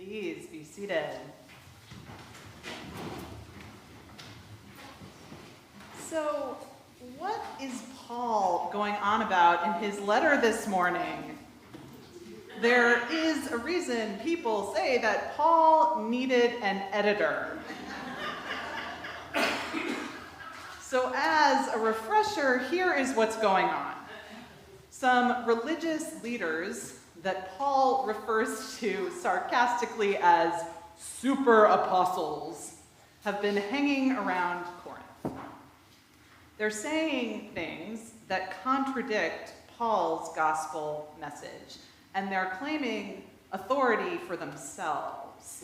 Please be seated. So, what is Paul going on about in his letter this morning? There is a reason people say that Paul needed an editor. So, as a refresher, here is what's going on. Some religious leaders that Paul refers to sarcastically as super apostles have been hanging around Corinth. They're saying things that contradict Paul's gospel message, and they're claiming authority for themselves.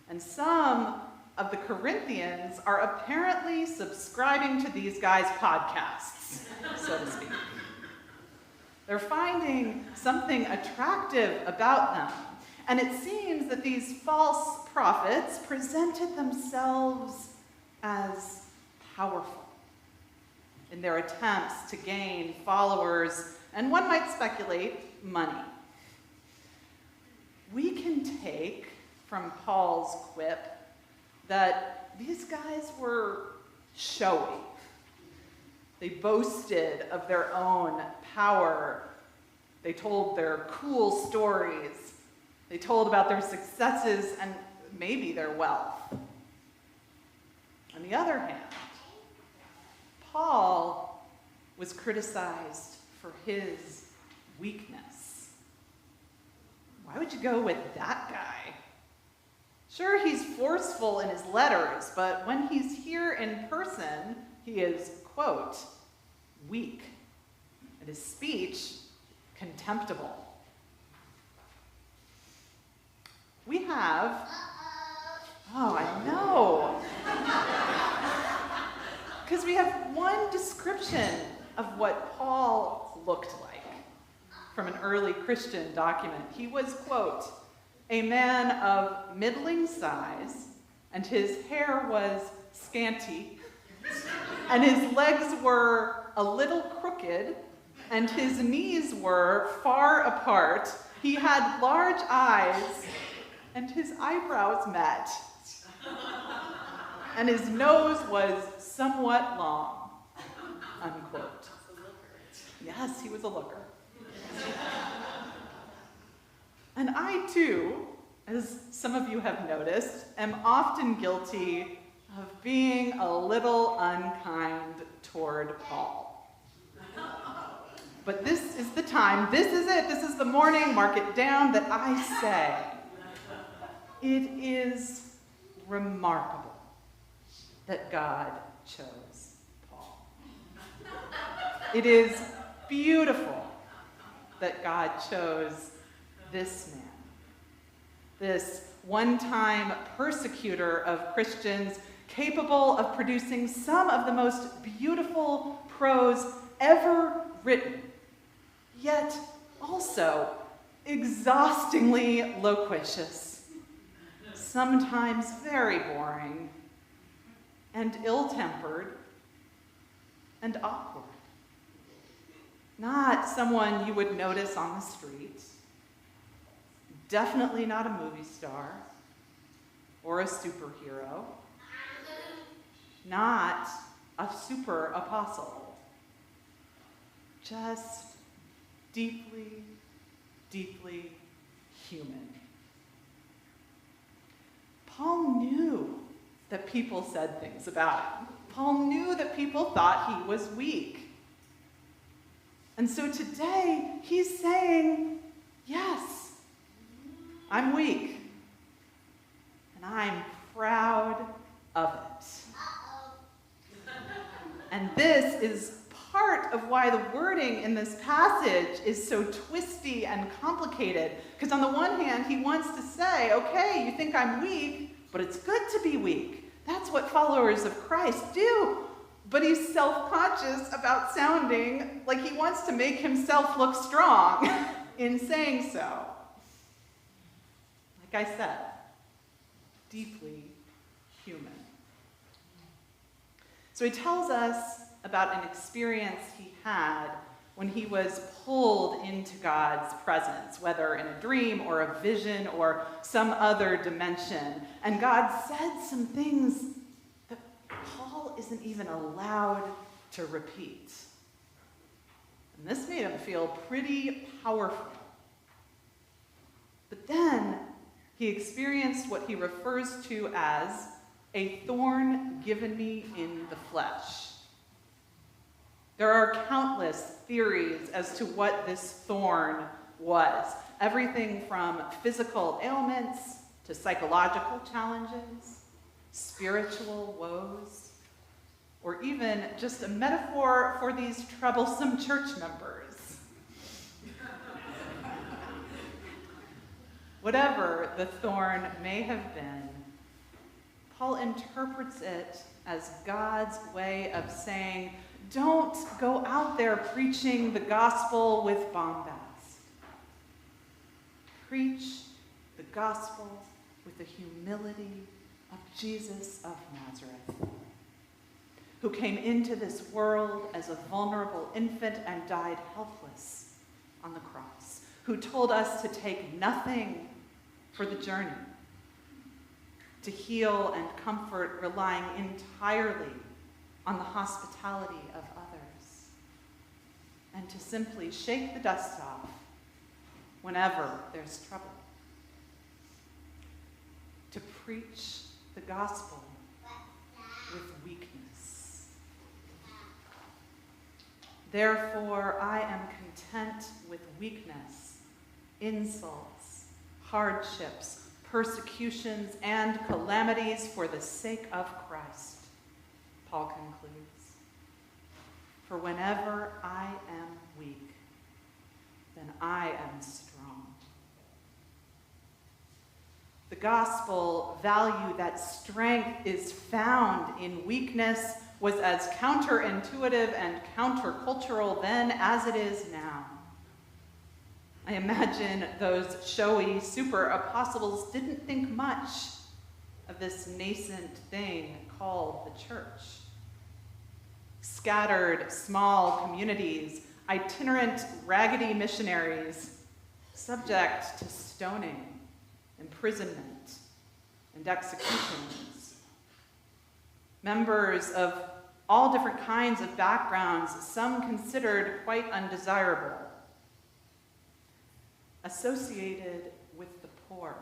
And some of the Corinthians are apparently subscribing to these guys' podcasts, so to speak. They're finding something attractive about them. And it seems that these false prophets presented themselves as powerful in their attempts to gain followers, and one might speculate, money. We can take from Paul's quip that these guys were showy. They boasted of their own power. They told their cool stories. They told about their successes and maybe their wealth. On the other hand, Paul was criticized for his weakness. Why would you go with that guy? Sure, he's forceful in his letters, but when he's here in person, he is, quote, weak, and his speech contemptible. We have, I know, because we have one description of what Paul looked like from an early Christian document. He was, quote, a man of middling size, and his hair was scanty, and his legs were a little crooked, and his knees were far apart. He had large eyes, and his eyebrows met, and his nose was somewhat long, unquote. Yes, he was a looker. And I, too, as some of you have noticed, am often guilty of being a little unkind toward Paul. But this is the time, this is it, this is the morning, mark it down, that I say, it is remarkable that God chose Paul. It is beautiful that God chose this man, this one-time persecutor of Christians, capable of producing some of the most beautiful prose ever written, yet also exhaustingly loquacious, sometimes very boring, and ill-tempered, and awkward. Not someone you would notice on the street, definitely not a movie star or a superhero, not a super apostle, just deeply, deeply human. Paul knew that people said things about him. Paul knew that people thought he was weak. And so today, he's saying, yes, I'm weak, and I'm proud of it. And this is part of why the wording in this passage is so twisty and complicated. Because on the one hand, he wants to say, okay, you think I'm weak, but it's good to be weak. That's what followers of Christ do. But he's self-conscious about sounding like he wants to make himself look strong in saying so. Like I said, deeply human. So he tells us about an experience he had when he was pulled into God's presence, whether in a dream or a vision or some other dimension. And God said some things that Paul isn't even allowed to repeat. And this made him feel pretty powerful. But then he experienced what he refers to as a thorn given me in the flesh. There are countless theories as to what this thorn was. Everything from physical ailments to psychological challenges, spiritual woes, or even just a metaphor for these troublesome church members. Whatever the thorn may have been, Paul interprets it as God's way of saying, don't go out there preaching the gospel with bombast. Preach the gospel with the humility of Jesus of Nazareth, who came into this world as a vulnerable infant and died helpless on the cross, who told us to take nothing for the journey, to heal and comfort relying entirely on the hospitality of others, and to simply shake the dust off whenever there's trouble. To preach the gospel with weakness. Therefore, I am content with weakness, insults, hardships, persecutions, and calamities for the sake of Christ. Paul concludes, for whenever I am weak, then I am strong. The gospel value that strength is found in weakness was as counterintuitive and countercultural then as it is now. I imagine those showy super apostles didn't think much of this nascent thing called the church. Scattered small communities, itinerant raggedy missionaries, subject to stoning, imprisonment, and executions. Members of all different kinds of backgrounds, some considered quite undesirable. Associated with the poor,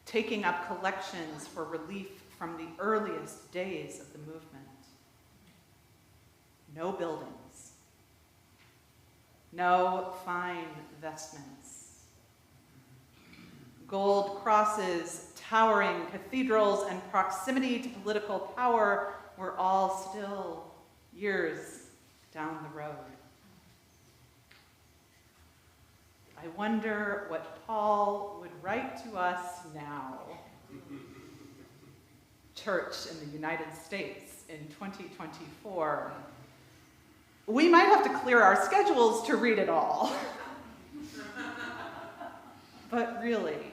taking up collections for relief from the earliest days of the movement. No buildings, no fine vestments. Gold crosses, towering cathedrals, and proximity to political power were all still years down the road. I wonder what Paul would write to us now. Church in the United States in 2024. We might have to clear our schedules to read it all. But really,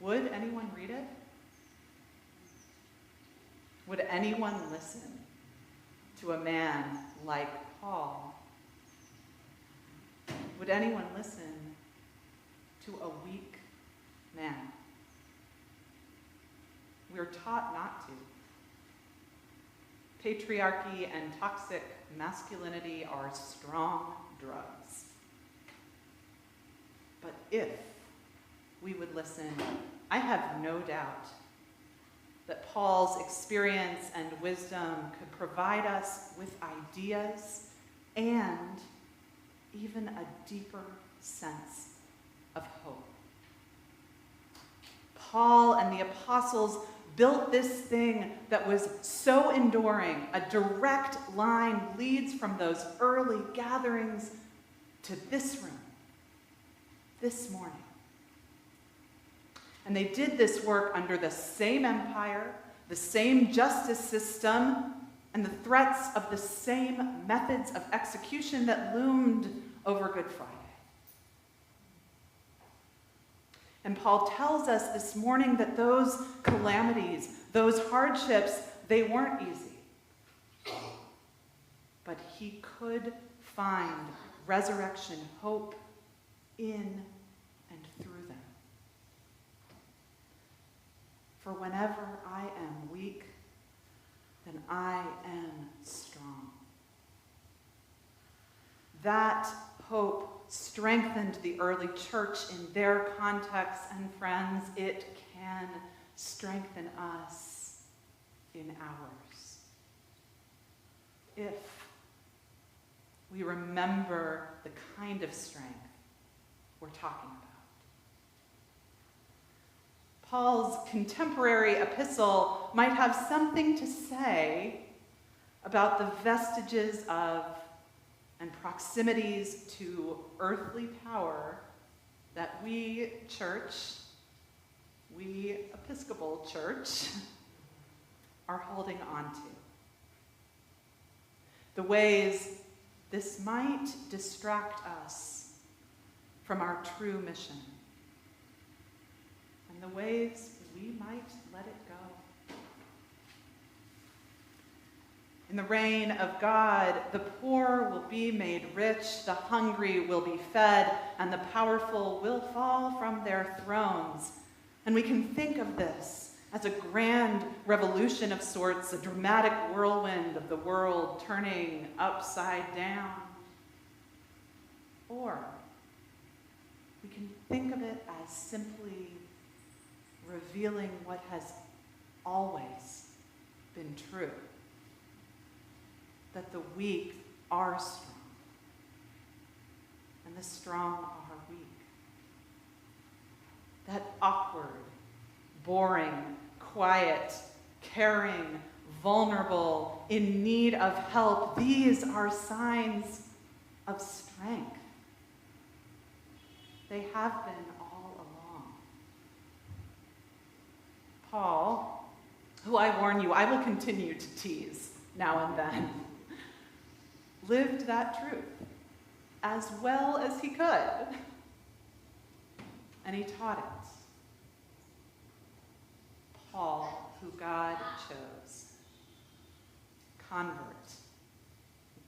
would anyone read it? Would anyone listen to a man like Paul? Would anyone listen to a weak man? We're taught not to. Patriarchy and toxic masculinity are strong drugs. But if we would listen, I have no doubt that Paul's experience and wisdom could provide us with ideas and even a deeper sense of hope. Paul and the apostles built this thing that was so enduring. A direct line leads from those early gatherings to this room, this morning. And they did this work under the same empire, the same justice system, and the threats of the same methods of execution that loomed over Good Friday. And Paul tells us this morning that those calamities, those hardships, they weren't easy. but he could find resurrection hope in and through them. For whenever I am weak, then I am strong. That hope strengthened the early church in their context, and friends, it can strengthen us in ours. If we remember the kind of strength we're talking about. Paul's contemporary epistle might have something to say about the vestiges of and proximities to earthly power that we Episcopal Church, are holding on to. The ways this might distract us from our true mission, and the ways we might let it go. In the reign of God, the poor will be made rich, the hungry will be fed, and the powerful will fall from their thrones. And we can think of this as a grand revolution of sorts, a dramatic whirlwind of the world turning upside down. Or we can think of it as simply revealing what has always been true, that the weak are strong, and the strong are weak. That awkward, boring, quiet, caring, vulnerable, in need of help, these are signs of strength. They have been all along. Paul, who I warn you, I will continue to tease now and then, lived that truth as well as he could, and he taught it. Paul, who God chose, convert,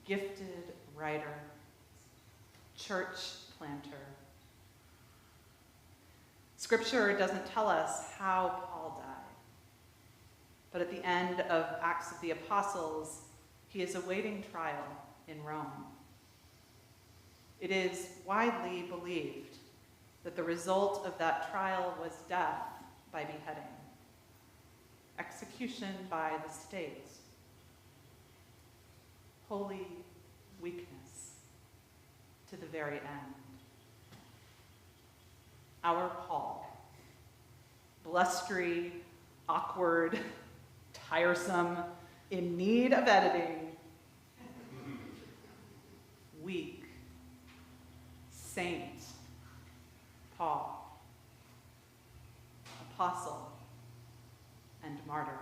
gifted writer, church planter. Scripture doesn't tell us how Paul died, but at the end of Acts of the Apostles, he is awaiting trial in Rome. It is widely believed that the result of that trial was death by beheading, execution by the state, holy weakness to the very end. Our Paul, blustery, awkward, tiresome, in need of editing, weak, saint, Paul, apostle, and martyr.